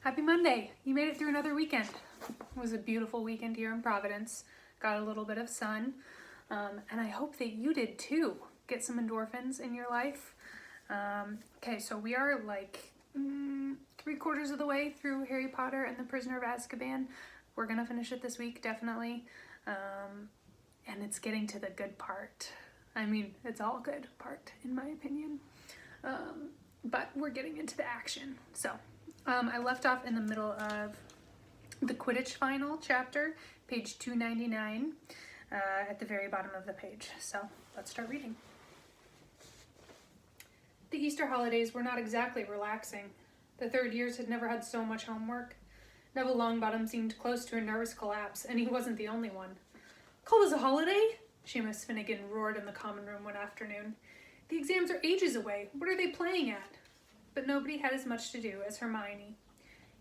Happy Monday! You made it through another weekend. It was a beautiful weekend here in Providence. Got a little bit of sun, and I hope that you did too. Get some endorphins in your life. Okay, so we are like 3/4 of the way through Harry Potter and the Prisoner of Azkaban. We're gonna finish it this week, definitely. And it's getting to the good part. I mean, it's all good part, in my opinion. But we're getting into the action. So, I left off in the middle of the Quidditch final chapter, page 299, at the very bottom of the page. So, let's start reading. The Easter holidays were not exactly relaxing. The third years had never had so much homework. Neville Longbottom seemed close to a nervous collapse, and he wasn't the only one. "Call this a holiday?" Seamus Finnegan roared in the common room one afternoon. "The exams are ages away. What are they playing at?" But nobody had as much to do as Hermione.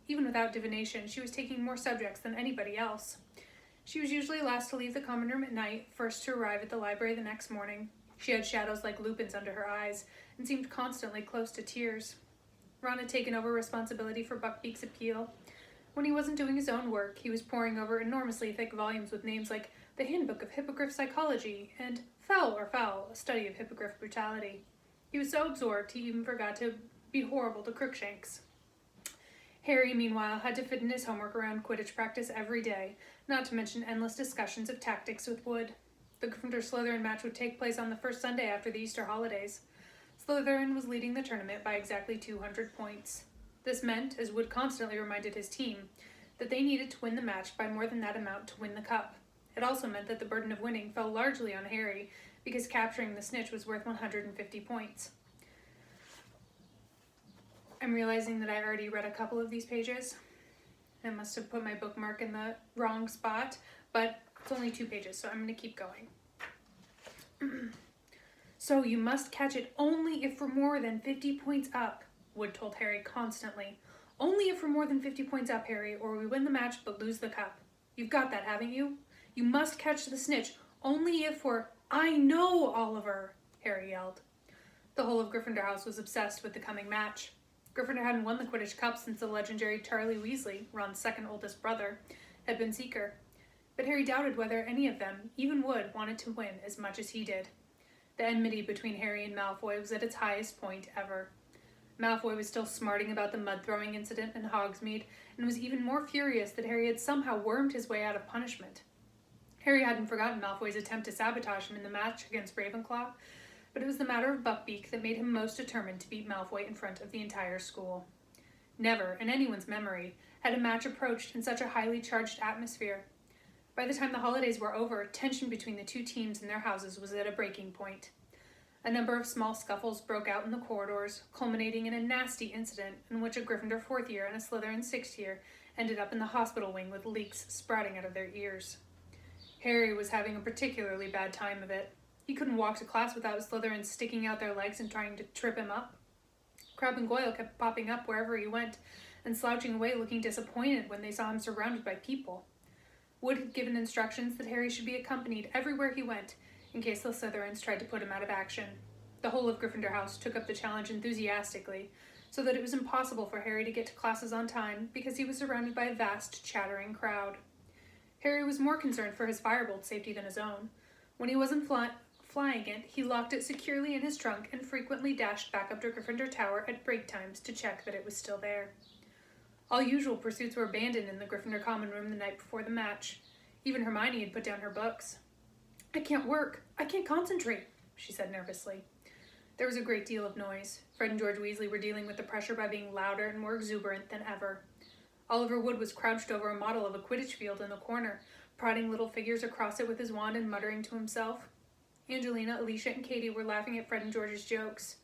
Even without divination, she was taking more subjects than anybody else. She was usually last to leave the common room at night, first to arrive at the library the next morning. She had shadows like lupins under her eyes, and seemed constantly close to tears. Ron had taken over responsibility for Buckbeak's appeal. When he wasn't doing his own work, he was poring over enormously thick volumes with names like The Handbook of Hippogriff Psychology and Foul or Foul, a study of hippogriff brutality. He was so absorbed he even forgot to be horrible to Crookshanks. Harry, meanwhile, had to fit in his homework around Quidditch practice every day, not to mention endless discussions of tactics with Wood. The Gryffindor-Slytherin match would take place on the first Sunday after the Easter holidays. Slytherin was leading the tournament by exactly 200 points. This meant, as Wood constantly reminded his team, that they needed to win the match by more than that amount to win the cup. It also meant that the burden of winning fell largely on Harry, because capturing the snitch was worth 150 points. I'm realizing that I already read a couple of these pages. I must have put my bookmark in the wrong spot, but it's only 2 pages, so I'm going to keep going. "So you must catch it only if we're more than 50 points up," Wood told Harry constantly. "Only if we're more than 50 points up, Harry, or we win the match but lose the cup. You've got that, haven't you? You must catch the snitch only if we're—" "I know, Oliver!" Harry yelled. The whole of Gryffindor House was obsessed with the coming match. Gryffindor hadn't won the Quidditch Cup since the legendary Charlie Weasley, Ron's second oldest brother, had been Seeker. But Harry doubted whether any of them, even Wood, wanted to win as much as he did. The enmity between Harry and Malfoy was at its highest point ever. Malfoy was still smarting about the mud-throwing incident in Hogsmeade, and was even more furious that Harry had somehow wormed his way out of punishment. Harry hadn't forgotten Malfoy's attempt to sabotage him in the match against Ravenclaw, but it was the matter of Buckbeak that made him most determined to beat Malfoy in front of the entire school. Never, in anyone's memory, had a match approached in such a highly charged atmosphere. By the time the holidays were over, tension between the two teams and their houses was at a breaking point. A number of small scuffles broke out in the corridors, culminating in a nasty incident in which a Gryffindor 4th year and a Slytherin 6th year ended up in the hospital wing with leaks sprouting out of their ears. Harry was having a particularly bad time of it. He couldn't walk to class without Slytherins sticking out their legs and trying to trip him up. Crabbe and Goyle kept popping up wherever he went, and slouching away looking disappointed when they saw him surrounded by people. Wood had given instructions that Harry should be accompanied everywhere he went, in case the Slytherins tried to put him out of action. The whole of Gryffindor House took up the challenge enthusiastically, so that it was impossible for Harry to get to classes on time because he was surrounded by a vast, chattering crowd. Harry was more concerned for his firebolt's safety than his own. When he wasn't flying it, he locked it securely in his trunk and frequently dashed back up to Gryffindor Tower at break times to check that it was still there. All usual pursuits were abandoned in the Gryffindor common room the night before the match. Even Hermione had put down her books. "I can't work. I can't concentrate," she said nervously. There was a great deal of noise. Fred and George Weasley were dealing with the pressure by being louder and more exuberant than ever. Oliver Wood was crouched over a model of a Quidditch field in the corner, prodding little figures across it with his wand and muttering to himself. Angelina, Alicia, and Katie were laughing at Fred and George's jokes.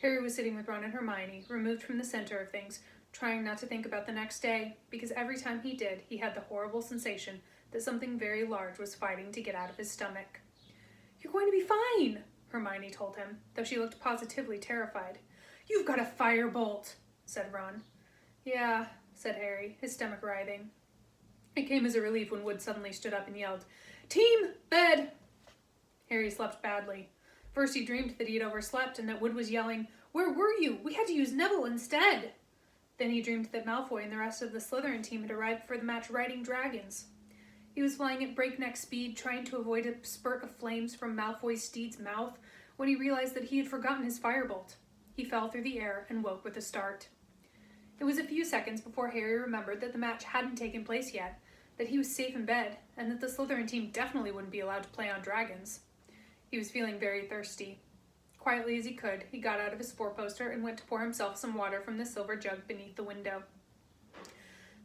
Harry was sitting with Ron and Hermione, removed from the center of things, trying not to think about the next day, because every time he did, he had the horrible sensation that something very large was fighting to get out of his stomach. "You're going to be fine," Hermione told him, though she looked positively terrified. "You've got a firebolt," said Ron. "Yeah," said Harry, his stomach writhing. It came as a relief when Wood suddenly stood up and yelled, "Team, bed!" Harry slept badly. First he dreamed that he had overslept and that Wood was yelling, "Where were you? We had to use Neville instead." Then he dreamed that Malfoy and the rest of the Slytherin team had arrived for the match riding dragons. He was flying at breakneck speed, trying to avoid a spurt of flames from Malfoy's steed's mouth, when he realized that he had forgotten his firebolt. He fell through the air and woke with a start. It was a few seconds before Harry remembered that the match hadn't taken place yet, that he was safe in bed, and that the Slytherin team definitely wouldn't be allowed to play on dragons. He was feeling very thirsty. Quietly as he could, he got out of his four-poster and went to pour himself some water from the silver jug beneath the window.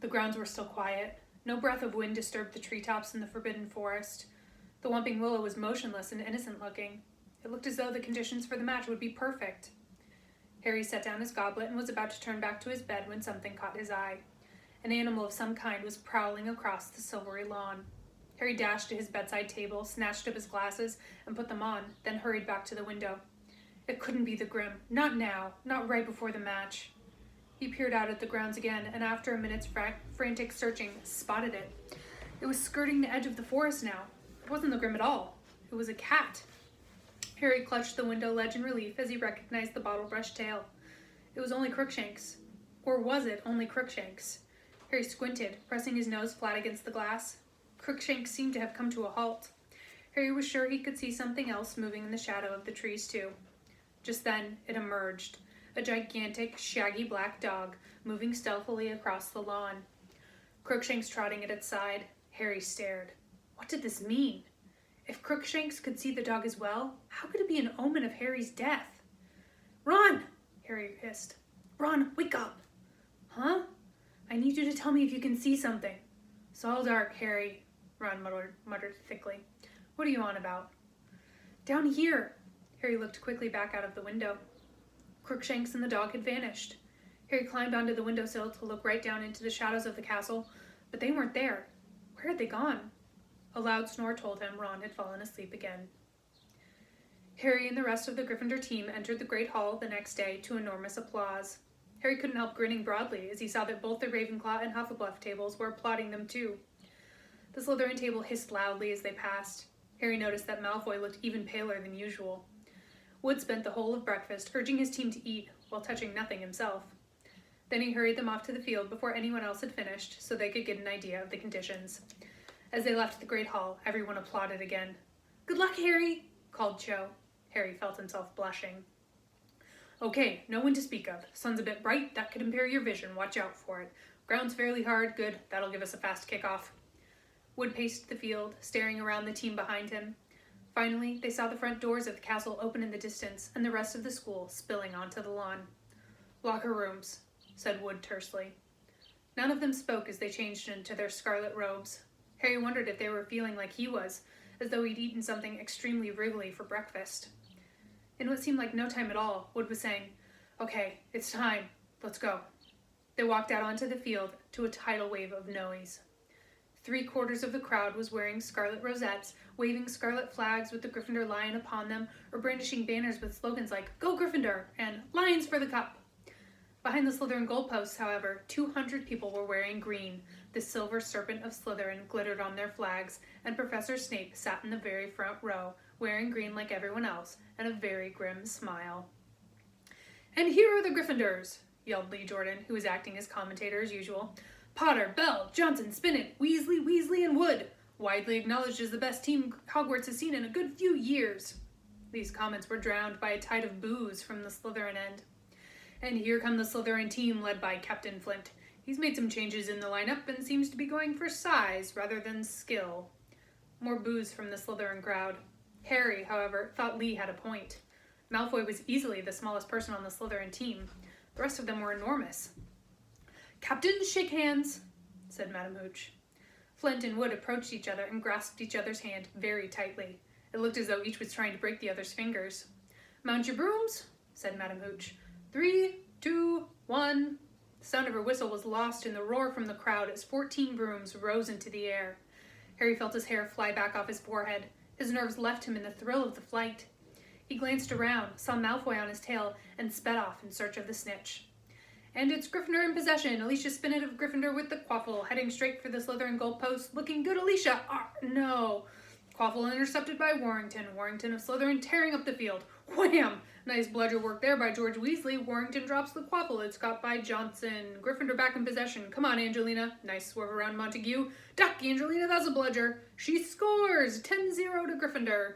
The grounds were still quiet. No breath of wind disturbed the treetops in the forbidden forest. The Whomping Willow was motionless and innocent-looking. It looked as though the conditions for the match would be perfect. Harry set down his goblet and was about to turn back to his bed when something caught his eye. An animal of some kind was prowling across the silvery lawn. Harry dashed to his bedside table, snatched up his glasses, and put them on, then hurried back to the window. It couldn't be the Grim. Not now. Not right before the match. He peered out at the grounds again, and after a minute's frantic searching, spotted it. It was skirting the edge of the forest now. It wasn't the Grim at all. It was a cat. Harry clutched the window ledge in relief as he recognized the bottle-brush tail. It was only Crookshanks. Or was it only Crookshanks? Harry squinted, pressing his nose flat against the glass. Crookshanks seemed to have come to a halt. Harry was sure he could see something else moving in the shadow of the trees, too. Just then, it emerged. A gigantic, shaggy black dog, moving stealthily across the lawn. Crookshanks trotting at its side. Harry stared. What did this mean? If Crookshanks could see the dog as well, how could it be an omen of Harry's death? "Ron!" Harry hissed. "Ron, wake up!" "Huh? I need you to tell me if you can see something." "It's all dark, Harry," Ron muttered thickly. "What are you on about?" "Down here." Harry looked quickly back out of the window. Crookshanks and the dog had vanished. Harry climbed onto the windowsill to look right down into the shadows of the castle, but they weren't there. Where had they gone? A loud snore told him Ron had fallen asleep again. Harry and the rest of the Gryffindor team entered the Great Hall the next day to enormous applause. Harry couldn't help grinning broadly as he saw that both the Ravenclaw and Hufflepuff tables were applauding them too. The Slytherin table hissed loudly as they passed. Harry noticed that Malfoy looked even paler than usual. Wood spent the whole of breakfast urging his team to eat while touching nothing himself. Then he hurried them off to the field before anyone else had finished so they could get an idea of the conditions. As they left the Great Hall, everyone applauded again. "Good luck, Harry," called Cho. Harry felt himself blushing. "Okay, no wind to speak of. Sun's a bit bright, that could impair your vision, watch out for it. Ground's fairly hard, good, that'll give us a fast kickoff." Wood paced the field, staring around the team behind him. Finally, they saw the front doors of the castle open in the distance and the rest of the school spilling onto the lawn. "Locker rooms," said Wood tersely. None of them spoke as they changed into their scarlet robes. Harry wondered if they were feeling like he was, as though he'd eaten something extremely wriggly for breakfast. In what seemed like no time at all, Wood was saying, "Okay, it's time. Let's go." They walked out onto the field to a tidal wave of noise. 3/4 of the crowd was wearing scarlet rosettes, waving scarlet flags with the Gryffindor lion upon them, or brandishing banners with slogans like "Go Gryffindor" and "Lions for the Cup." Behind the Slytherin goalposts, however, 200 people were wearing green. The silver serpent of Slytherin glittered on their flags, and Professor Snape sat in the very front row, wearing green like everyone else, and a very grim smile. "And here are the Gryffindors," yelled Lee Jordan, who was acting as commentator as usual. "Potter, Bell, Johnson, Spinnet, Weasley, and Wood. Widely acknowledged as the best team Hogwarts has seen in a good few years." These comments were drowned by a tide of boos from the Slytherin end. "And here come the Slytherin team led by Captain Flint. He's made some changes in the lineup and seems to be going for size rather than skill." More boos from the Slytherin crowd. Harry, however, thought Lee had a point. Malfoy was easily the smallest person on the Slytherin team. The rest of them were enormous. "Captains, shake hands," said Madame Hooch. Flint and Wood approached each other and grasped each other's hand very tightly. It looked as though each was trying to break the other's fingers. "Mount your brooms," said Madame Hooch. 3, 2, 1. The sound of her whistle was lost in the roar from the crowd as 14 brooms rose into the air. Harry felt his hair fly back off his forehead. His nerves left him in the thrill of the flight. He glanced around, saw Malfoy on his tail, and sped off in search of the snitch. "And it's Gryffindor in possession. Alicia Spinnet of Gryffindor with the quaffle, heading straight for the Slytherin goalpost. Looking good, Alicia! Ah, no! Quaffle intercepted by Warrington. Warrington of Slytherin tearing up the field. Wham! Nice bludger work there by George Weasley. Warrington drops the quaffle. It's caught by Johnson. Gryffindor back in possession. Come on, Angelina. Nice swerve around Montague. Duck, Angelina, that's a bludger. She scores! 10-0 to Gryffindor.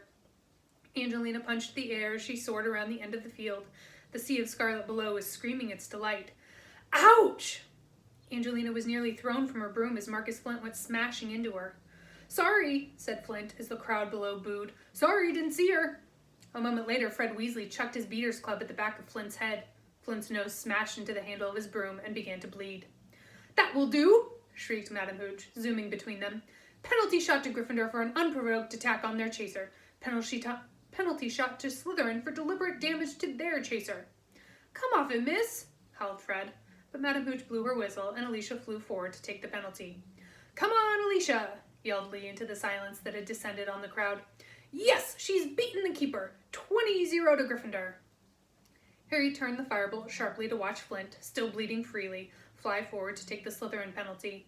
Angelina punched the air as she soared around the end of the field. The sea of scarlet below was screaming its delight. Ouch! Angelina was nearly thrown from her broom as Marcus Flint went smashing into her. Sorry, said Flint as the crowd below booed. Sorry, didn't see her. A moment later, Fred Weasley chucked his beater's club at the back of Flint's head. Flint's nose smashed into the handle of his broom and began to bleed. That will do, shrieked Madam Hooch, zooming between them. Penalty shot to Gryffindor for an unprovoked attack on their chaser. Penalty shot to Slytherin for deliberate damage to their chaser. Come off it, miss, howled Fred. But Madam Hooch blew her whistle and Alicia flew forward to take the penalty. Come on, Alicia, yelled Lee into the silence that had descended on the crowd. Yes, she's beaten the keeper. 20-0 to Gryffindor. Harry turned the firebolt sharply to watch Flint, still bleeding freely, fly forward to take the Slytherin penalty.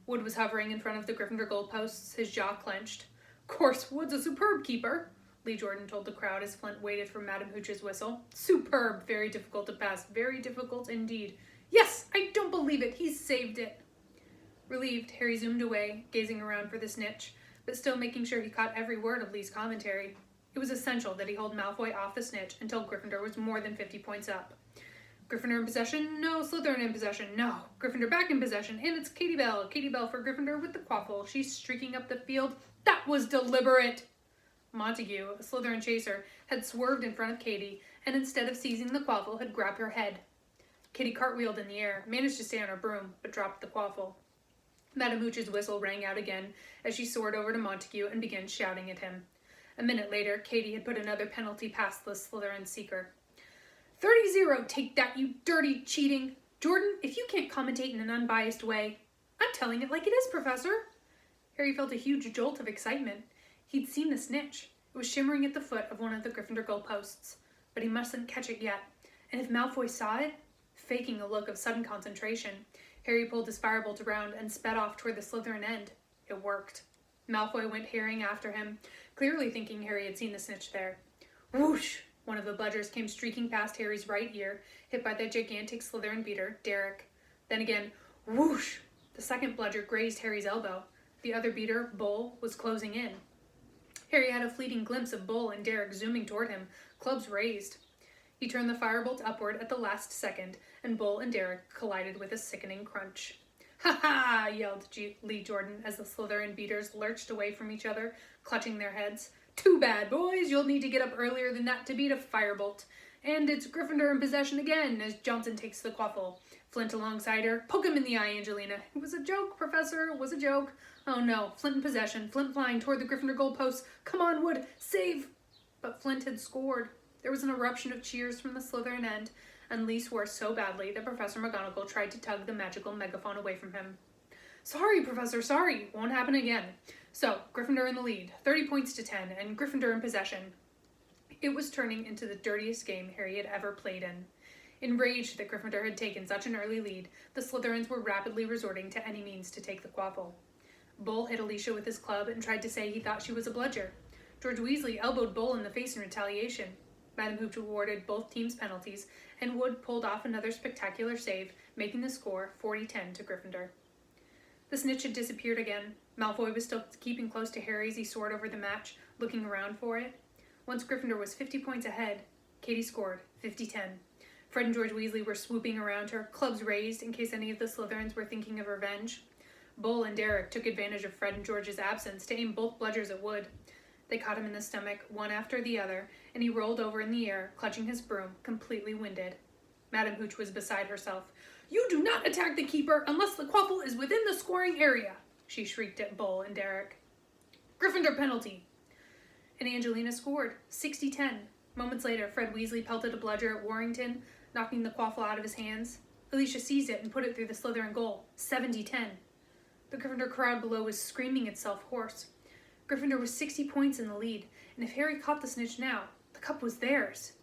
Wood was hovering in front of the Gryffindor goalposts, his jaw clenched. Course, Wood's a superb keeper, Lee Jordan told the crowd as Flint waited for Madam Hooch's whistle. Superb, very difficult to pass, very difficult indeed. Yes, I don't believe it, he's saved it. Relieved, Harry zoomed away, gazing around for the snitch, but still making sure he caught every word of Lee's commentary. It was essential that he hold Malfoy off the snitch until Gryffindor was more than 50 points up. Gryffindor in possession? No. Slytherin in possession? No. Gryffindor back in possession, and it's Katie Bell. Katie Bell for Gryffindor with the quaffle. She's streaking up the field. That was deliberate! Montague, a Slytherin chaser, had swerved in front of Katie, and instead of seizing the quaffle, had grabbed her head. Katie cartwheeled in the air, managed to stay on her broom, but dropped the quaffle. Madam Hooch's whistle rang out again as she soared over to Montague and began shouting at him. A minute later, Katie had put another penalty past the Slytherin seeker. 30-0, take that, you dirty cheating. Jordan, if you can't commentate in an unbiased way. I'm telling it like it is, Professor. Harry felt a huge jolt of excitement. He'd seen the snitch. It was shimmering at the foot of one of the Gryffindor goalposts, but he mustn't catch it yet. And if Malfoy saw it, faking a look of sudden concentration, Harry pulled his firebolt around and sped off toward the Slytherin end. It worked. Malfoy went harrying after him, clearly thinking Harry had seen the snitch there. Whoosh! One of the bludgers came streaking past Harry's right ear, hit by the gigantic Slytherin beater, Derek. Then again, whoosh! The second bludger grazed Harry's elbow. The other beater, Bull, was closing in. Harry had a fleeting glimpse of Bull and Derek zooming toward him, clubs raised. He turned the firebolt upward at the last second, and Bull and Derek collided with a sickening crunch. Ha ha! Yelled Lee Jordan as the Slytherin beaters lurched away from each other, clutching their heads. Too bad, boys. You'll need to get up earlier than that to beat a firebolt. And it's Gryffindor in possession again as Johnson takes the quaffle. Flint alongside her. Poke him in the eye, Angelina. It was a joke, Professor. It was a joke. Oh no. Flint in possession. Flint flying toward the Gryffindor goalpost. Come on, Wood. Save! But Flint had scored. There was an eruption of cheers from the Slytherin end, and Lee swore so badly that Professor McGonagall tried to tug the magical megaphone away from him. Sorry, Professor, sorry. Won't happen again. So, Gryffindor in the lead, 30 points to 10, and Gryffindor in possession. It was turning into the dirtiest game Harry had ever played in. Enraged that Gryffindor had taken such an early lead, the Slytherins were rapidly resorting to any means to take the quaffle. Bull hit Alicia with his club and tried to say he thought she was a bludger. George Weasley elbowed Bull in the face in retaliation. Madam Hooch awarded both teams penalties, and Wood pulled off another spectacular save, making the score 40-10 to Gryffindor. The snitch had disappeared again. Malfoy was still keeping close to Harry as he soared over the match, looking around for it. Once Gryffindor was 50 points ahead, Katie scored 50-10. Fred and George Weasley were swooping around her, clubs raised in case any of the Slytherins were thinking of revenge. Bull and Derek took advantage of Fred and George's absence to aim both bludgers at Wood. They caught him in the stomach, one after the other, and he rolled over in the air, clutching his broom, completely winded. Madam Hooch was beside herself. You do not attack the keeper unless the quaffle is within the scoring area, she shrieked at Bull and Derek. Gryffindor penalty. And Angelina scored, 60-10. Moments later, Fred Weasley pelted a bludger at Warrington, knocking the quaffle out of his hands. Alicia seized it and put it through the Slytherin goal, 70-10. The Gryffindor crowd below was screaming itself hoarse. Gryffindor was 60 points in the lead, and if Harry caught the snitch now, the cup was theirs.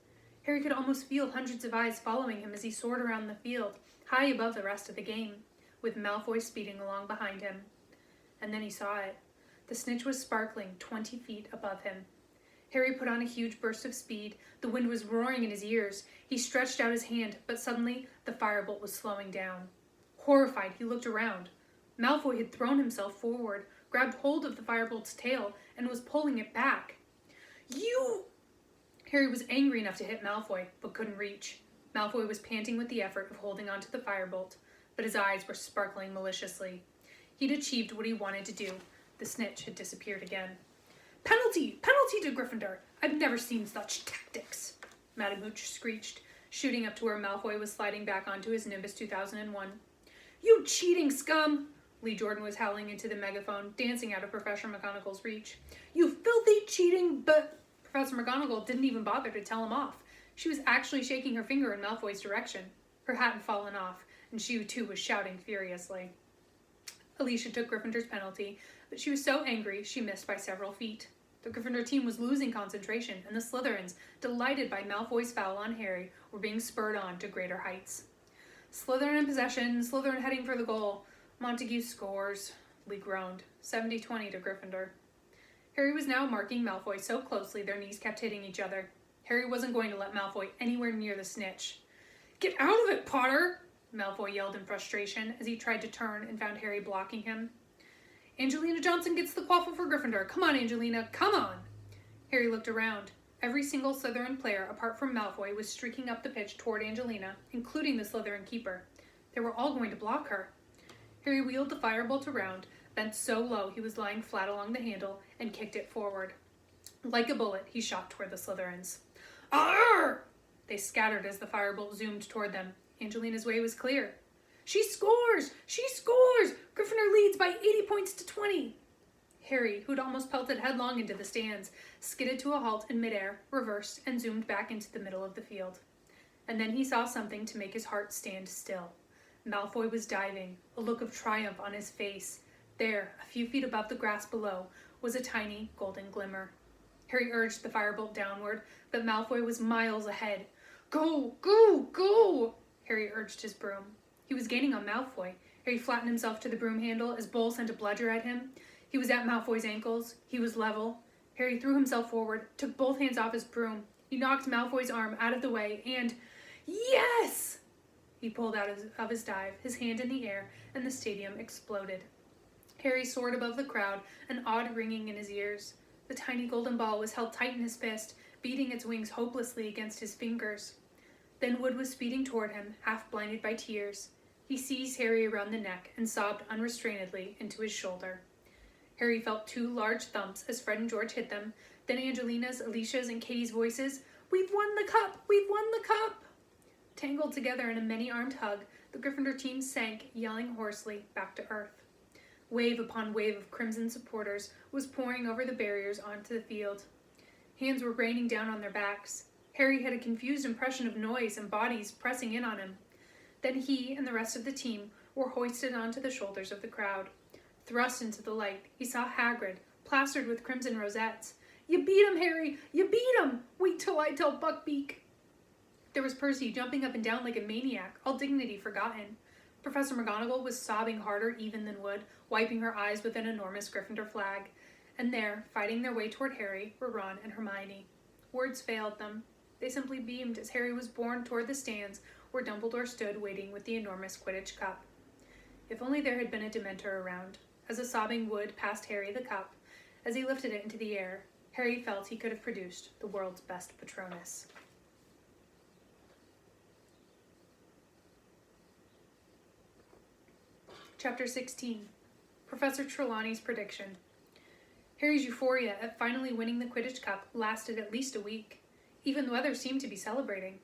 Harry could almost feel hundreds of eyes following him as he soared around the field, high above the rest of the game, with Malfoy speeding along behind him. And then he saw it. The snitch was sparkling 20 feet above him. Harry put on a huge burst of speed. The wind was roaring in his ears. He stretched out his hand, but suddenly the firebolt was slowing down. Horrified, he looked around. Malfoy had thrown himself forward, grabbed hold of the firebolt's tail, and was pulling it back. You! Harry was angry enough to hit Malfoy, but couldn't reach. Malfoy was panting with the effort of holding onto the firebolt, but his eyes were sparkling maliciously. He'd achieved what he wanted to do. The snitch had disappeared again. Penalty! Penalty to Gryffindor! I've never seen such tactics, Madame Hooch screeched, shooting up to where Malfoy was sliding back onto his Nimbus 2001. You cheating scum! Lee Jordan was howling into the megaphone, dancing out of Professor McGonagall's reach. You filthy cheating, but Professor McGonagall didn't even bother to tell him off. She was actually shaking her finger in Malfoy's direction. Her hat had fallen off, and she too was shouting furiously. Alicia took Gryffindor's penalty, but she was so angry she missed by several feet. The Gryffindor team was losing concentration, and the Slytherins, delighted by Malfoy's foul on Harry, were being spurred on to greater heights. Slytherin in possession, Slytherin heading for the goal. Montague scores, Lee groaned, 70-20 to Gryffindor. Harry was now marking Malfoy so closely their knees kept hitting each other. Harry wasn't going to let Malfoy anywhere near the snitch. Get out of it, Potter! Malfoy yelled in frustration as he tried to turn and found Harry blocking him. Angelina Johnson gets the quaffle for Gryffindor. Come on, Angelina, come on! Harry looked around. Every single Slytherin player, apart from Malfoy, was streaking up the pitch toward Angelina, including the Slytherin keeper. They were all going to block her. Harry wheeled the firebolt around, bent so low he was lying flat along the handle, and kicked it forward. Like a bullet, he shot toward the Slytherins. Arr! They scattered as the firebolt zoomed toward them. Angelina's way was clear. She scores! She scores! Gryffindor leads by 80 points to 20. Harry, who'd almost pelted headlong into the stands, skidded to a halt in midair, reversed, and zoomed back into the middle of the field. And then he saw something to make his heart stand still. Malfoy was diving, a look of triumph on his face. There, a few feet above the grass below, was a tiny golden glimmer. Harry urged the firebolt downward, but Malfoy was miles ahead. Go, go, go! Harry urged his broom. He was gaining on Malfoy. Harry flattened himself to the broom handle as Bull sent a bludger at him. He was at Malfoy's ankles. He was level. Harry threw himself forward, took both hands off his broom. He knocked Malfoy's arm out of the way and... Yes! He pulled out of his dive, his hand in the air, and the stadium exploded. Harry soared above the crowd, an odd ringing in his ears. The tiny golden ball was held tight in his fist, beating its wings hopelessly against his fingers. Then Wood was speeding toward him, half blinded by tears. He seized Harry around the neck and sobbed unrestrainedly into his shoulder. Harry felt two large thumps as Fred and George hit them, then Angelina's, Alicia's, and Katie's voices. We've won the cup! We've won the cup! Tangled together in a many-armed hug, the Gryffindor team sank, yelling hoarsely, back to earth. Wave upon wave of crimson supporters was pouring over the barriers onto the field. Hands were raining down on their backs. Harry had a confused impression of noise and bodies pressing in on him. Then he and the rest of the team were hoisted onto the shoulders of the crowd. Thrust into the light, he saw Hagrid, plastered with crimson rosettes. You beat him, Harry! You beat him! Wait till I tell Buckbeak! There was Percy jumping up and down like a maniac, all dignity forgotten. Professor McGonagall was sobbing harder even than Wood, wiping her eyes with an enormous Gryffindor flag. And there, fighting their way toward Harry, were Ron and Hermione. Words failed them. They simply beamed as Harry was borne toward the stands where Dumbledore stood waiting with the enormous Quidditch cup. If only there had been a Dementor around. As a sobbing Wood passed Harry the cup, as he lifted it into the air, Harry felt he could have produced the world's best Patronus. Chapter 16. Professor Trelawney's Prediction. Harry's euphoria at finally winning the Quidditch Cup lasted at least a week. Even the weather seemed to be celebrating.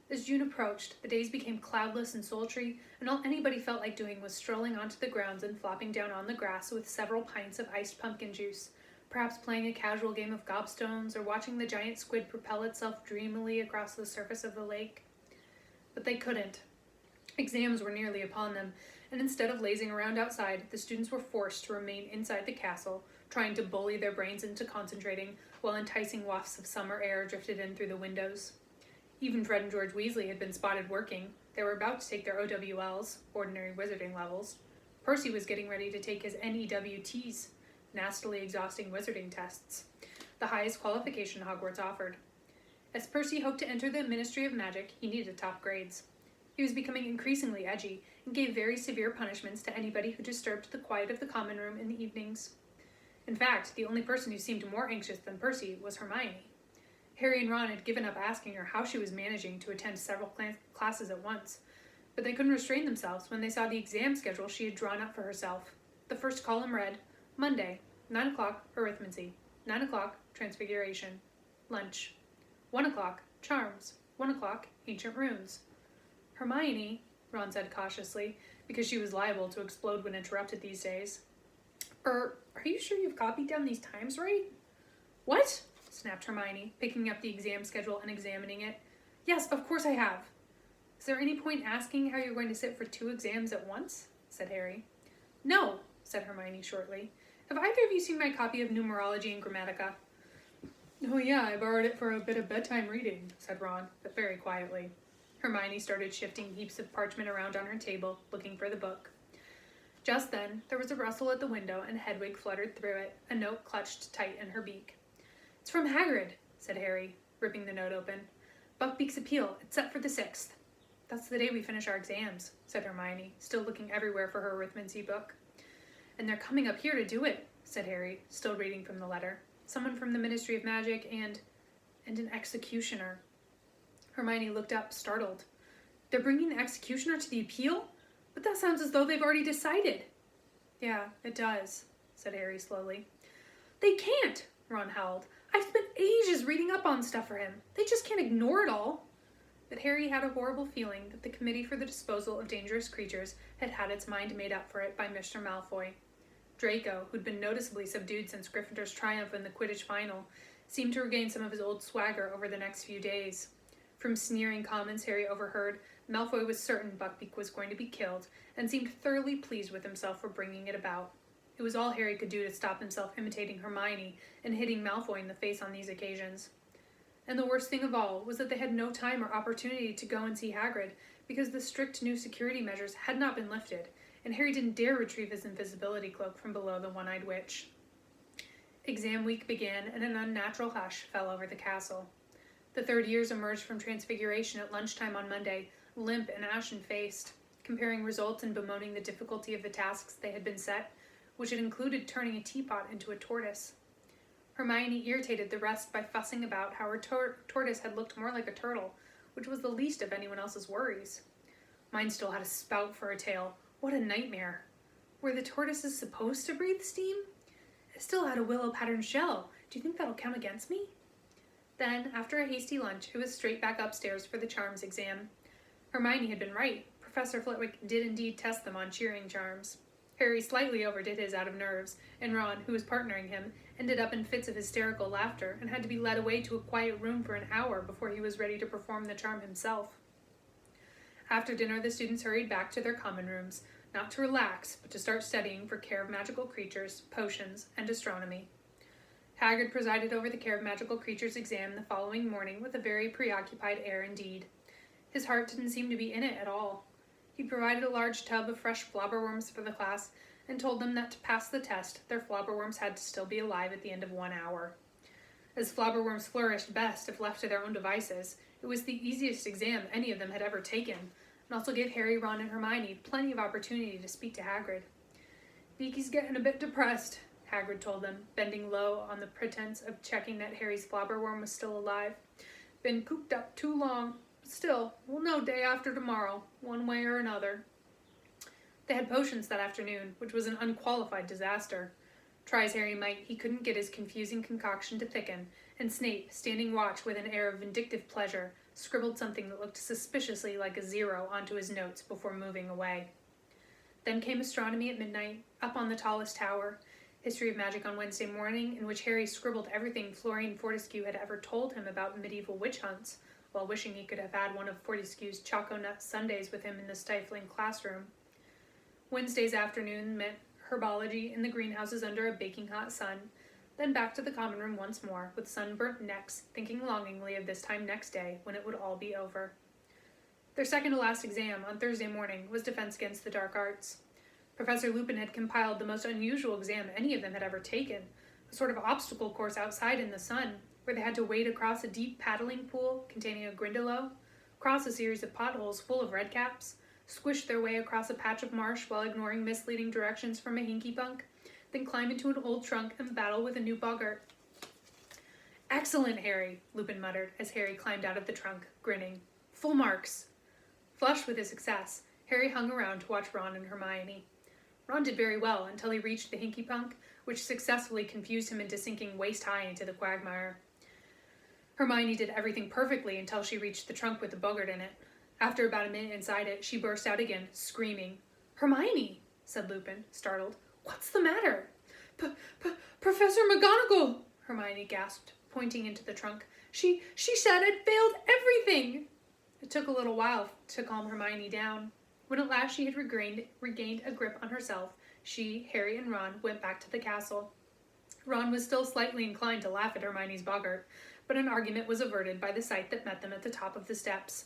As June approached, the days became cloudless and sultry, and all anybody felt like doing was strolling onto the grounds and flopping down on the grass with several pints of iced pumpkin juice, perhaps playing a casual game of gobstones or watching the giant squid propel itself dreamily across the surface of the lake. But they couldn't. Exams were nearly upon them, and instead of lazing around outside, the students were forced to remain inside the castle, trying to bully their brains into concentrating while enticing wafts of summer air drifted in through the windows. Even Fred and George Weasley had been spotted working. They were about to take their OWLs, ordinary wizarding levels. Percy was getting ready to take his NEWTs, nastily exhausting wizarding tests. the highest qualification Hogwarts offered. As Percy hoped to enter the Ministry of Magic, he needed top grades. He was becoming increasingly edgy and gave very severe punishments to anybody who disturbed the quiet of the common room in the evenings. In fact, the only person who seemed more anxious than Percy was Hermione. Harry and Ron had given up asking her how she was managing to attend several classes at once, but they couldn't restrain themselves when they saw the exam schedule she had drawn up for herself. The first column read, Monday, 9 o'clock, arithmancy, 9 o'clock, transfiguration, lunch, 1 o'clock, charms, 1 o'clock, ancient runes. Hermione, Ron said cautiously, because she was liable to explode when interrupted these days. Are you sure you've copied down these times right? What? Snapped Hermione, picking up the exam schedule and examining it. Yes, of course I have. Is there any point asking how you're going to sit for 2 exams at once? Said Harry. No, said Hermione shortly. Have either of you seen my copy of Numerology and Grammatica? Oh yeah, I borrowed it for a bit of bedtime reading, said Ron, but very quietly. Hermione started shifting heaps of parchment around on her table, looking for the book. Just then, there was a rustle at the window and Hedwig fluttered through it, a note clutched tight in her beak. It's from Hagrid, said Harry, ripping the note open. Buckbeak's appeal, it's set for the 6th. That's the day we finish our exams, said Hermione, still looking everywhere for her arithmancy book. And they're coming up here to do it, said Harry, still reading from the letter. Someone from the Ministry of Magic and an executioner. Hermione looked up, startled. They're bringing the executioner to the appeal? But that sounds as though they've already decided. Yeah, it does, said Harry slowly. They can't, Ron howled. I've spent ages reading up on stuff for him. They just can't ignore it all. But Harry had a horrible feeling that the Committee for the Disposal of Dangerous Creatures had had its mind made up for it by Mr. Malfoy. Draco, who'd been noticeably subdued since Gryffindor's triumph in the Quidditch final, seemed to regain some of his old swagger over the next few days. From sneering comments Harry overheard, Malfoy was certain Buckbeak was going to be killed, and seemed thoroughly pleased with himself for bringing it about. It was all Harry could do to stop himself imitating Hermione and hitting Malfoy in the face on these occasions. And the worst thing of all was that they had no time or opportunity to go and see Hagrid, because the strict new security measures had not been lifted, and Harry didn't dare retrieve his invisibility cloak from below the one-eyed witch. Exam week began, and an unnatural hush fell over the castle. The third years emerged from Transfiguration at lunchtime on Monday, limp and ashen-faced, comparing results and bemoaning the difficulty of the tasks they had been set, which had included turning a teapot into a tortoise. Hermione irritated the rest by fussing about how her tortoise had looked more like a turtle, which was the least of anyone else's worries. Mine still had a spout for a tail. What a nightmare. Were the tortoises supposed to breathe steam? It still had a willow-patterned shell. Do you think that'll count against me? Then, after a hasty lunch, it was straight back upstairs for the charms exam. Hermione had been right. Professor Flitwick did indeed test them on cheering charms. Harry slightly overdid his out of nerves, and Ron, who was partnering him, ended up in fits of hysterical laughter and had to be led away to a quiet room for an hour before he was ready to perform the charm himself. After dinner, the students hurried back to their common rooms, not to relax, but to start studying for Care of Magical Creatures, potions, and astronomy. Hagrid presided over the Care of Magical Creatures exam the following morning with a very preoccupied air indeed. His heart didn't seem to be in it at all. He provided a large tub of fresh flobberworms for the class and told them that to pass the test, their flobberworms had to still be alive at the end of 1 hour. As flobberworms flourished best if left to their own devices, it was the easiest exam any of them had ever taken, and also gave Harry, Ron, and Hermione plenty of opportunity to speak to Hagrid. Beaky's getting a bit depressed, Hagrid told them, bending low on the pretense of checking that Harry's flobberworm was still alive. Been cooped up too long. Still, we'll know day after tomorrow, one way or another. They had potions that afternoon, which was an unqualified disaster. Try as Harry might, he couldn't get his confusing concoction to thicken, and Snape, standing watch with an air of vindictive pleasure, scribbled something that looked suspiciously like a 0 onto his notes before moving away. Then came astronomy at midnight, up on the tallest tower, History of Magic on Wednesday morning, in which Harry scribbled everything Florian Fortescue had ever told him about medieval witch hunts, while wishing he could have had one of Fortescue's Choco Nut Sundays with him in the stifling classroom. Wednesday's afternoon meant herbology in the greenhouses under a baking hot sun, then back to the common room once more, with sunburnt necks, thinking longingly of this time next day, when it would all be over. Their second-to-last exam, on Thursday morning, was Defense Against the Dark Arts. Professor Lupin had compiled the most unusual exam any of them had ever taken, a sort of obstacle course outside in the sun, where they had to wade across a deep paddling pool containing a grindelow, cross a series of potholes full of redcaps, squish their way across a patch of marsh while ignoring misleading directions from a hinky bunk, then climb into an old trunk and battle with a new boggart. "Excellent, Harry," Lupin muttered as Harry climbed out of the trunk, grinning. "Full marks." Flushed with his success, Harry hung around to watch Ron and Hermione. Ron did very well until he reached the hinky punk, which successfully confused him into sinking waist-high into the quagmire. Hermione did everything perfectly until she reached the trunk with the boggart in it. After about a minute inside it, she burst out again, screaming. "Hermione," said Lupin, startled. "What's the matter?" Professor McGonagall," Hermione gasped, pointing into the trunk. She said I'd failed everything." It took a little while to calm Hermione down. When at last she had regained a grip on herself, she, Harry, and Ron went back to the castle. Ron was still slightly inclined to laugh at Hermione's boggart, but an argument was averted by the sight that met them at the top of the steps.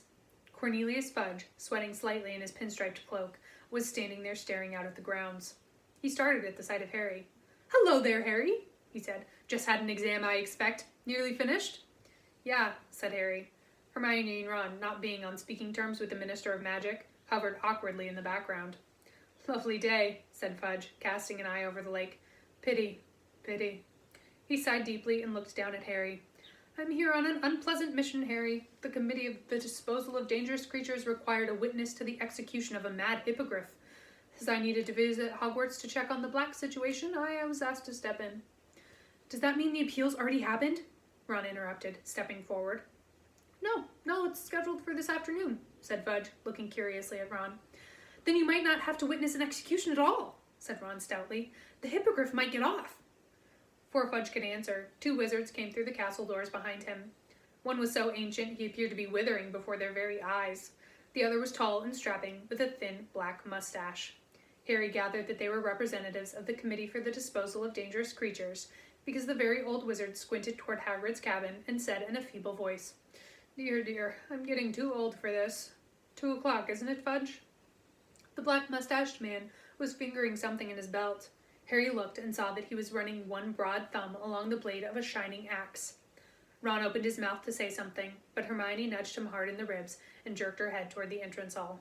Cornelius Fudge, sweating slightly in his pinstriped cloak, was standing there staring out at the grounds. He started at the sight of Harry. "Hello there, Harry," he said. "Just had an exam, I expect. Nearly finished?" "Yeah," said Harry. Hermione and Ron, not being on speaking terms with the Minister of Magic, hovered awkwardly in the background. "Lovely day," said Fudge, casting an eye over the lake. Pity. He sighed deeply and looked down at Harry. "I'm here on an unpleasant mission, Harry. The Committee of the Disposal of Dangerous Creatures required a witness to the execution of a mad hippogriff. As I needed to visit Hogwarts to check on the Black situation, I was asked to step in." "Does that mean the appeal's already happened?" Ron interrupted, stepping forward. No, it's scheduled for this afternoon," said Fudge, looking curiously at Ron. "Then you might not have to witness an execution at all," said Ron stoutly. "The hippogriff might get off." Before Fudge could answer, 2 wizards came through the castle doors behind him. One was so ancient he appeared to be withering before their very eyes. The other was tall and strapping, with a thin, black mustache. Harry gathered that they were representatives of the Committee for the Disposal of Dangerous Creatures, because the very old wizard squinted toward Hagrid's cabin and said in a feeble voice, Dear, I'm getting too old for this. 2 o'clock, isn't it, Fudge?" The black-mustached man was fingering something in his belt. Harry looked and saw that he was running one broad thumb along the blade of a shining axe. Ron opened his mouth to say something, but Hermione nudged him hard in the ribs and jerked her head toward the entrance hall.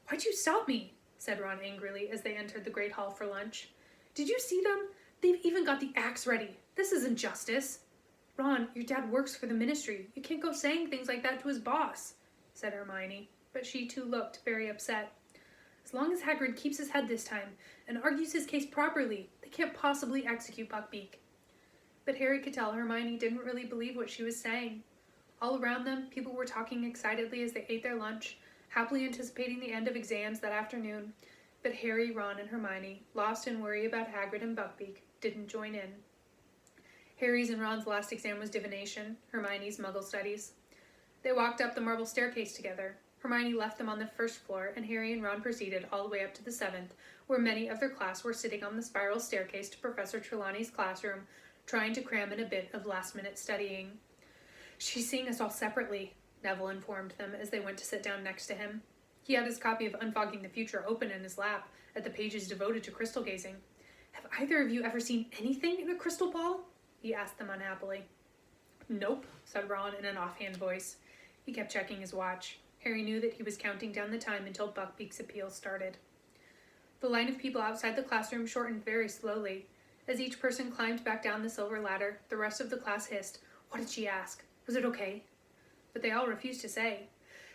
"Why'd you stop me?" said Ron angrily as they entered the great hall for lunch. "Did you see them? They've even got the axe ready. This isn't justice." "Ron, your dad works for the ministry. You can't go saying things like that to his boss," said Hermione, but she too looked very upset. "As long as Hagrid keeps his head this time and argues his case properly, they can't possibly execute Buckbeak." But Harry could tell Hermione didn't really believe what she was saying. All around them, people were talking excitedly as they ate their lunch, happily anticipating the end of exams that afternoon. But Harry, Ron, and Hermione, lost in worry about Hagrid and Buckbeak, didn't join in. Harry's and Ron's last exam was divination, Hermione's Muggle studies. They walked up the marble staircase together. Hermione left them on the 1st floor, and Harry and Ron proceeded all the way up to the 7th, where many of their class were sitting on the spiral staircase to Professor Trelawney's classroom, trying to cram in a bit of last-minute studying. "She's seeing us all separately," Neville informed them as they went to sit down next to him. He had his copy of Unfogging the Future open in his lap, at the pages devoted to crystal gazing. "Have either of you ever seen anything in a crystal ball?" he asked them unhappily. "Nope," said Ron in an offhand voice. He kept checking his watch. Harry knew that he was counting down the time until Buckbeak's appeal started. The line of people outside the classroom shortened very slowly. As each person climbed back down the silver ladder, the rest of the class hissed, "What did she ask? Was it okay?" But they all refused to say.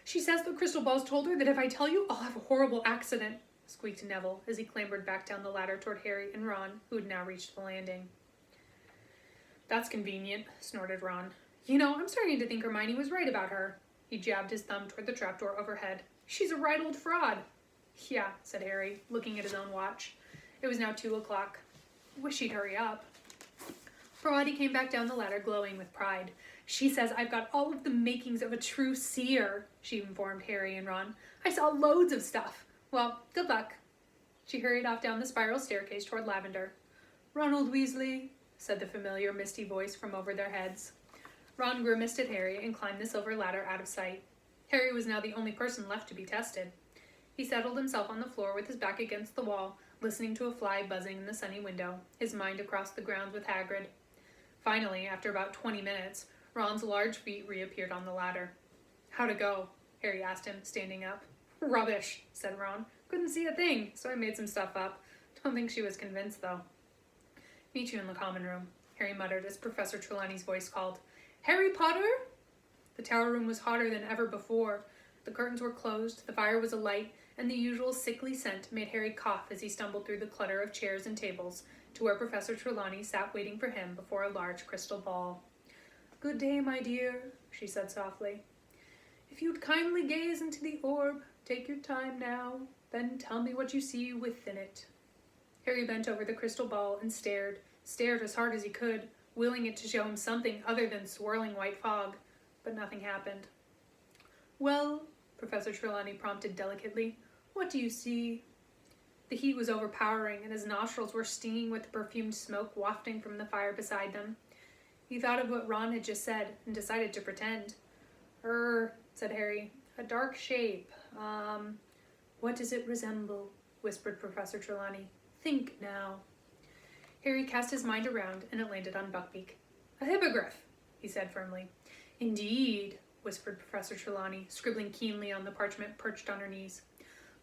"She says the crystal balls told her that if I tell you, I'll have a horrible accident," squeaked Neville as he clambered back down the ladder toward Harry and Ron, who had now reached the landing. "That's convenient," snorted Ron. "I'm starting to think Hermione was right about her." He jabbed his thumb toward the trapdoor overhead. "She's a right old fraud." "Yeah," said Harry, looking at his own watch. It was now 2 o'clock. "Wish she'd hurry up." Parvati came back down the ladder glowing with pride. "She says I've got all of the makings of a true seer," she informed Harry and Ron. "I saw loads of stuff. Well, good luck." She hurried off down the spiral staircase toward Lavender. "Ronald Weasley," said the familiar misty voice from over their heads. Ron grimaced at Harry and climbed the silver ladder out of sight. Harry was now the only person left to be tested. He settled himself on the floor with his back against the wall, listening to a fly buzzing in the sunny window, his mind across the grounds with Hagrid. Finally, after about 20 minutes, Ron's large feet reappeared on the ladder. "How'd it go?" Harry asked him, standing up. "Rubbish," said Ron. "Couldn't see a thing, so I made some stuff up. Don't think she was convinced, though." "Meet you in the common room," Harry muttered as Professor Trelawney's voice called. "Harry Potter?" The tower room was hotter than ever before. The curtains were closed, the fire was alight, and the usual sickly scent made Harry cough as he stumbled through the clutter of chairs and tables to where Professor Trelawney sat waiting for him before a large crystal ball. "Good day, my dear," she said softly. "If you'd kindly gaze into the orb, take your time now, then tell me what you see within it." Harry bent over the crystal ball and stared as hard as he could, willing it to show him something other than swirling white fog, but nothing happened. "Well," Professor Trelawney prompted delicately, "what do you see?" The heat was overpowering, and his nostrils were stinging with the perfumed smoke wafting from the fire beside them. He thought of what Ron had just said, and decided to pretend. Said Harry, "a dark shape. What does it resemble?" whispered Professor Trelawney. "Think now." Harry cast his mind around, and it landed on Buckbeak. "A hippogriff," he said firmly. "Indeed," whispered Professor Trelawney, scribbling keenly on the parchment perched on her knees.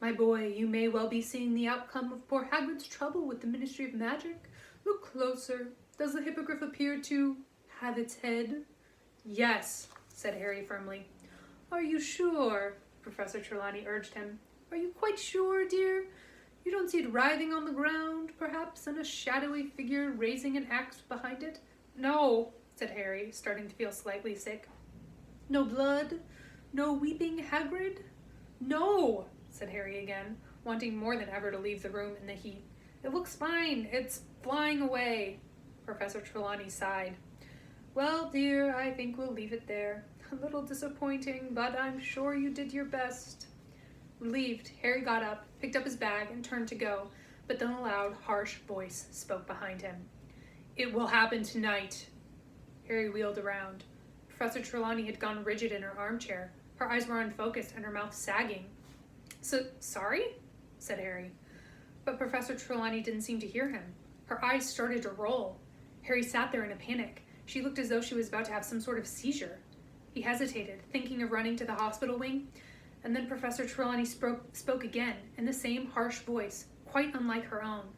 "My boy, you may well be seeing the outcome of poor Hagrid's trouble with the Ministry of Magic. Look closer. Does the hippogriff appear to have its head?" "Yes," said Harry firmly. "Are you sure?" Professor Trelawney urged him. "Are you quite sure, dear? You don't see it writhing on the ground, perhaps, and a shadowy figure raising an axe behind it?" "No," said Harry, starting to feel slightly sick. "No blood? No weeping Hagrid?" "No," said Harry again, wanting more than ever to leave the room in the heat. "It looks fine. It's flying away." Professor Trelawney sighed. "Well, dear, I think we'll leave it there. A little disappointing, but I'm sure you did your best." Relieved, Harry got up, picked up his bag, and turned to go, but then a loud, harsh voice spoke behind him. "It will happen tonight." Harry wheeled around. Professor Trelawney had gone rigid in her armchair. Her eyes were unfocused and her mouth sagging. Sorry?" said Harry. But Professor Trelawney didn't seem to hear him. Her eyes started to roll. Harry sat there in a panic. She looked as though she was about to have some sort of seizure. He hesitated, thinking of running to the hospital wing, and then Professor Trelawney spoke again, in the same harsh voice, quite unlike her own.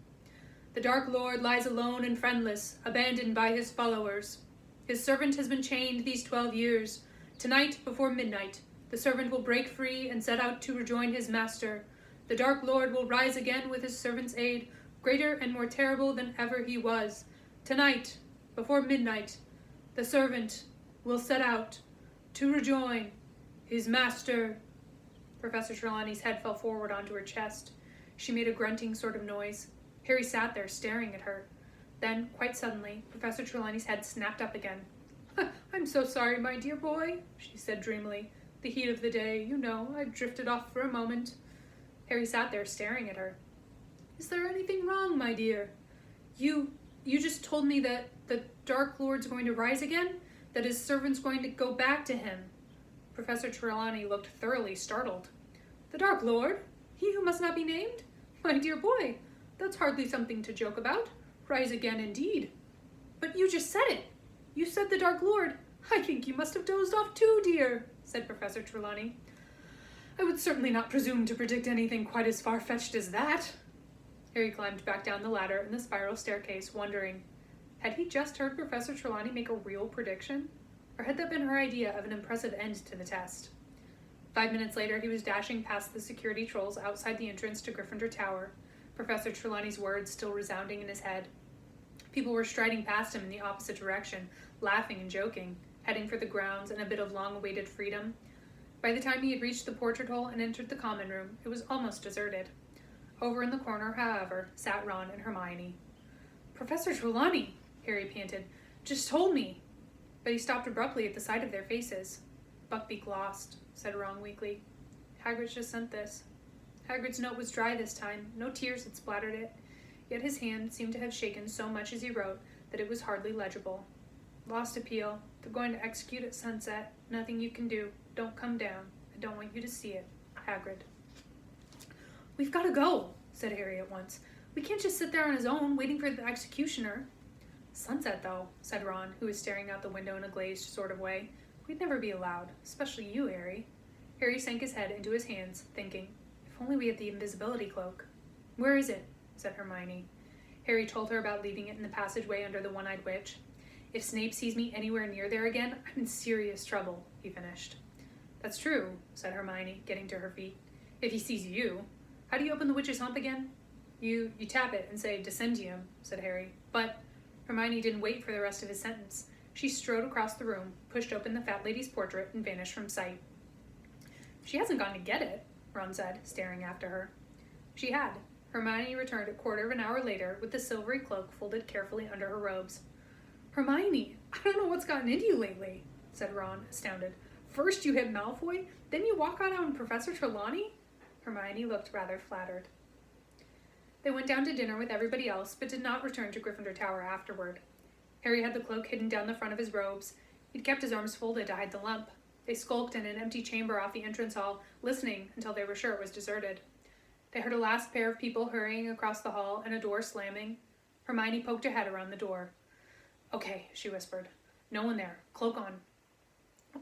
"The Dark Lord lies alone and friendless, abandoned by his followers. His servant has been chained these 12 years. Tonight, before midnight, the servant will break free and set out to rejoin his master. The Dark Lord will rise again with his servant's aid, greater and more terrible than ever he was. Tonight, before midnight, the servant will set out to rejoin his master." Professor Trelawney's head fell forward onto her chest. She made a grunting sort of noise. Harry sat there, staring at her. Then, quite suddenly, Professor Trelawney's head snapped up again. "I'm so sorry, my dear boy," she said dreamily. "The heat of the day, you know, I drifted off for a moment." Harry sat there, staring at her. "Is there anything wrong, my dear? You just told me that the Dark Lord's going to rise again? That his servant's going to go back to him?" Professor Trelawney looked thoroughly startled. "The Dark Lord? He who must not be named? My dear boy, that's hardly something to joke about. Rise again indeed." "But you just said it. You said the Dark Lord. I think you must have dozed off too, dear," said Professor Trelawney. "I would certainly not presume to predict anything quite as far-fetched as that." Harry climbed back down the ladder in the spiral staircase, wondering, had he just heard Professor Trelawney make a real prediction? Or had that been her idea of an impressive end to the test? 5 minutes later, he was dashing past the security trolls outside the entrance to Gryffindor Tower, Professor Trelawney's words still resounding in his head. People were striding past him in the opposite direction, laughing and joking, heading for the grounds and a bit of long-awaited freedom. By the time he had reached the portrait hole and entered the common room, it was almost deserted. Over in the corner, however, sat Ron and Hermione. "Professor Trelawney," Harry panted, "just told me." But he stopped abruptly at the sight of their faces. "Buckbeak lost," said Ron weakly. "Hagrid's just sent this." Hagrid's note was dry this time. No tears had splattered it. Yet his hand seemed to have shaken so much as he wrote that it was hardly legible. "Lost appeal. They're going to execute at sunset. Nothing you can do. Don't come down. I don't want you to see it. Hagrid." "We've got to go," said Harry at once. We can't just sit there on his own, waiting for the executioner. Sunset, though, said Ron, who was staring out the window in a glazed sort of way. We'd never be allowed, especially you, Harry. Harry sank his head into his hands, thinking, if only we had the invisibility cloak. Where is it? Said Hermione. Harry told her about leaving it in the passageway under the one-eyed witch. If Snape sees me anywhere near there again, I'm in serious trouble, he finished. That's true, said Hermione, getting to her feet. If he sees you. How do you open the witch's hump again? You tap it and say Descendium, said Harry. But Hermione didn't wait for the rest of his sentence. She strode across the room, pushed open the fat lady's portrait, and vanished from sight. She hasn't gone to get it, Ron said, staring after her. She had. Hermione returned a quarter of an hour later with the silvery cloak folded carefully under her robes. Hermione, I don't know what's gotten into you lately, said Ron, astounded. First you hit Malfoy, then you walk out on Professor Trelawney? Hermione looked rather flattered. They went down to dinner with everybody else, but did not return to Gryffindor Tower afterward. Harry had the cloak hidden down the front of his robes. He'd kept his arms folded to hide the lump. They skulked in an empty chamber off the entrance hall, listening until they were sure it was deserted. They heard a last pair of people hurrying across the hall and a door slamming. Hermione poked her head around the door. Okay, she whispered. No one there. Cloak on.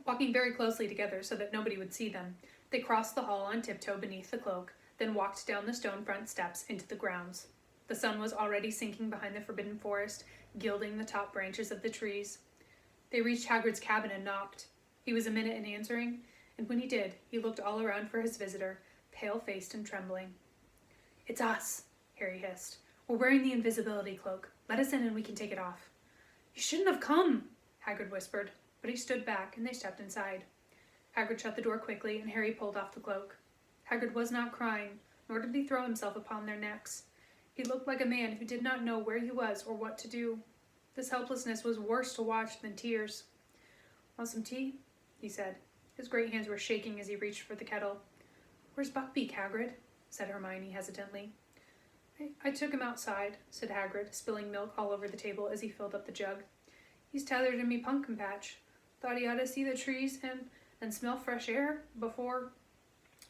Walking very closely together so that nobody would see them, they crossed the hall on tiptoe beneath the cloak, then walked down the stone front steps into the grounds. The sun was already sinking behind the forbidden forest, gilding the top branches of the trees. They reached Hagrid's cabin and knocked. He was a minute in answering, and when he did, he looked all around for his visitor, pale-faced and trembling. It's us, Harry hissed. We're wearing the invisibility cloak. Let us in and we can take it off. You shouldn't have come, Hagrid whispered, but he stood back and they stepped inside. Hagrid shut the door quickly and Harry pulled off the cloak. Hagrid was not crying, nor did he throw himself upon their necks. He looked like a man who did not know where he was or what to do. This helplessness was worse to watch than tears. Want some tea? He said. His great hands were shaking as he reached for the kettle. Where's Buckbeak, Hagrid? Said Hermione hesitantly. I took him outside, said Hagrid, spilling milk all over the table as he filled up the jug. He's tethered in me pumpkin patch. Thought he ought to see the trees and smell fresh air before...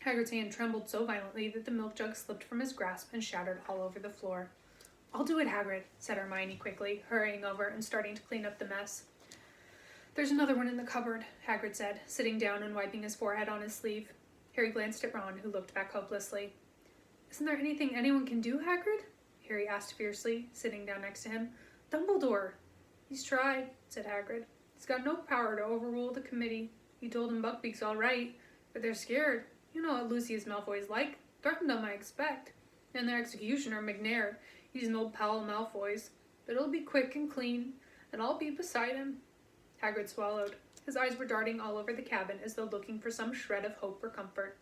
Hagrid's hand trembled so violently that the milk jug slipped from his grasp and shattered all over the floor. I'll do it, Hagrid, said Hermione quickly, hurrying over and starting to clean up the mess. There's another one in the cupboard, Hagrid said, sitting down and wiping his forehead on his sleeve. Harry glanced at Ron, who looked back hopelessly. Isn't there anything anyone can do, Hagrid? Harry asked fiercely, sitting down next to him. Dumbledore. He's tried, said Hagrid. He's got no power to overrule the committee. He told them Buckbeak's all right, but they're scared. You know what Lucius Malfoy's like. Threatened them, I expect. And their executioner, McNair. He's an old pal of Malfoy's. But it'll be quick and clean, and I'll be beside him. Hagrid swallowed. His eyes were darting all over the cabin as though looking for some shred of hope or comfort.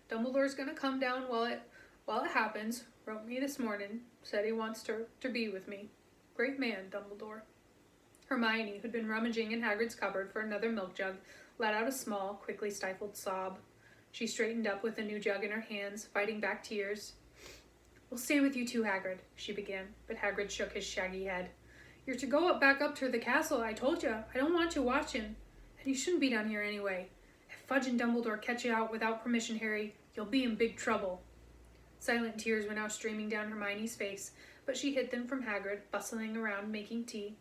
Dumbledore's gonna come down while it happens. Wrote me this morning. Said he wants to be with me. Great man, Dumbledore. Hermione, who'd been rummaging in Hagrid's cupboard for another milk jug, let out a small, quickly stifled sob. She straightened up with the new jug in her hands, fighting back tears. We'll stay with you too, Hagrid, she began, but Hagrid shook his shaggy head. You're to go back up to the castle, I told you. I don't want you watching. And you shouldn't be down here anyway. If Fudge and Dumbledore catch you out without permission, Harry, you'll be in big trouble. Silent tears were now streaming down Hermione's face, but she hid them from Hagrid, bustling around making tea.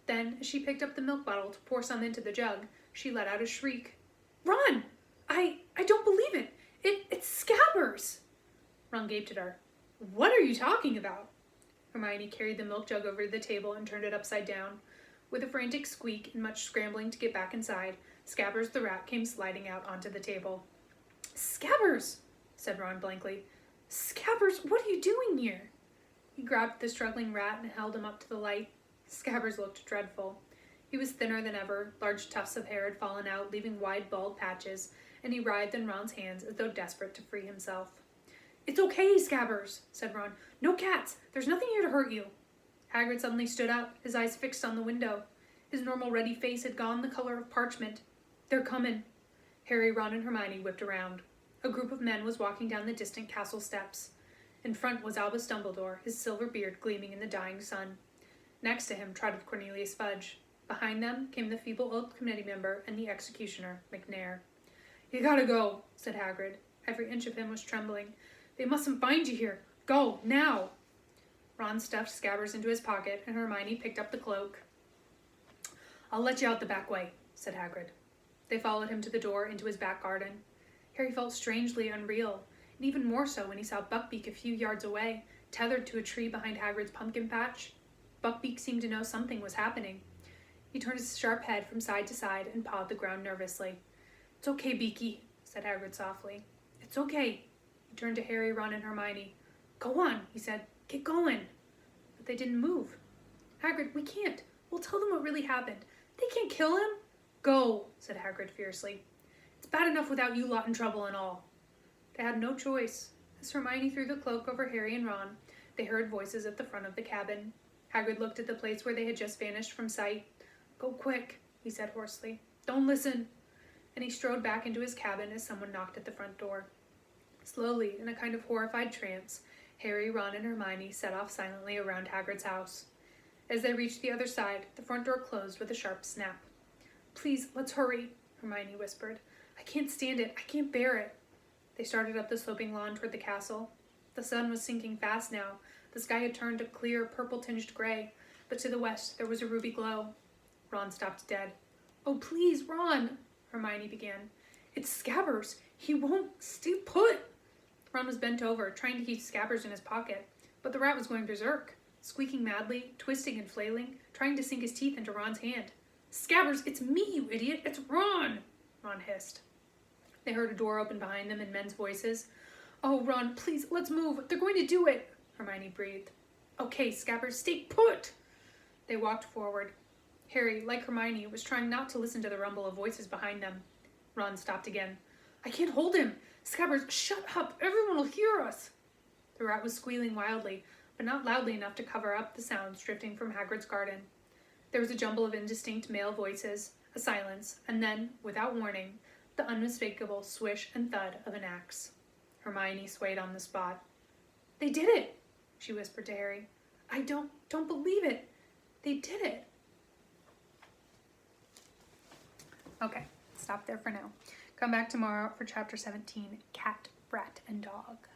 Then, as she picked up the milk bottle to pour some into the jug, she let out a shriek. Ron! I don't believe it! It's Scabbers! Ron gaped at her. What are you talking about? Hermione carried the milk jug over to the table and turned it upside down. With a frantic squeak and much scrambling to get back inside, Scabbers the rat came sliding out onto the table. Scabbers! Said Ron blankly. Scabbers, what are you doing here? He grabbed the struggling rat and held him up to the light. Scabbers looked dreadful. He was thinner than ever, large tufts of hair had fallen out, leaving wide bald patches, and he writhed in Ron's hands as though desperate to free himself. It's okay, Scabbers, said Ron. No cats. There's nothing here to hurt you. Hagrid suddenly stood up, his eyes fixed on the window. His normal ruddy face had gone the color of parchment. They're coming. Harry, Ron, and Hermione whipped around. A group of men was walking down the distant castle steps. In front was Albus Dumbledore, his silver beard gleaming in the dying sun. Next to him trotted Cornelius Fudge. Behind them came the feeble old committee member and the executioner, McNair. You gotta go, said Hagrid. Every inch of him was trembling. They mustn't find you here. Go, now! Ron stuffed Scabbers into his pocket, and Hermione picked up the cloak. I'll let you out the back way, said Hagrid. They followed him to the door into his back garden. Harry felt strangely unreal, and even more so when he saw Buckbeak a few yards away, tethered to a tree behind Hagrid's pumpkin patch. Buckbeak seemed to know something was happening. He turned his sharp head from side to side and pawed the ground nervously. It's okay, Beaky, said Hagrid softly. It's okay. He turned to Harry, Ron, and Hermione. Go on, he said. Get going. But they didn't move. Hagrid, we can't. We'll tell them what really happened. They can't kill him. Go, said Hagrid fiercely. It's bad enough without you lot in trouble and all. They had no choice. As Hermione threw the cloak over Harry and Ron, they heard voices at the front of the cabin. Hagrid looked at the place where they had just vanished from sight. Go quick, he said hoarsely. Don't listen. And he strode back into his cabin as someone knocked at the front door. Slowly, in a kind of horrified trance, Harry, Ron, and Hermione set off silently around Hagrid's house. As they reached the other side, the front door closed with a sharp snap. Please, let's hurry, Hermione whispered. I can't stand it. I can't bear it. They started up the sloping lawn toward the castle. The sun was sinking fast now. The sky had turned a clear, purple-tinged gray, but to the west there was a ruby glow. Ron stopped dead. Oh, please, Ron, Hermione began. It's Scabbers. He won't stay put. Ron was bent over, trying to keep Scabbers in his pocket, but the rat was going berserk, squeaking madly, twisting and flailing, trying to sink his teeth into Ron's hand. Scabbers, it's me, you idiot! It's Ron! Ron hissed. They heard a door open behind them and men's voices. Oh, Ron, please, let's move. They're going to do it, Hermione breathed. Okay, Scabbers, stay put! They walked forward. Harry, like Hermione, was trying not to listen to the rumble of voices behind them. Ron stopped again. I can't hold him! Scabbers, shut up! Everyone will hear us! The rat was squealing wildly, but not loudly enough to cover up the sounds drifting from Hagrid's garden. There was a jumble of indistinct male voices, a silence, and then, without warning, the unmistakable swish and thud of an axe. Hermione swayed on the spot. They did it, she whispered to Harry. I don't believe it. They did it. Okay, stop there for now. Come back tomorrow for chapter 17, Cat, Brat, and Dog.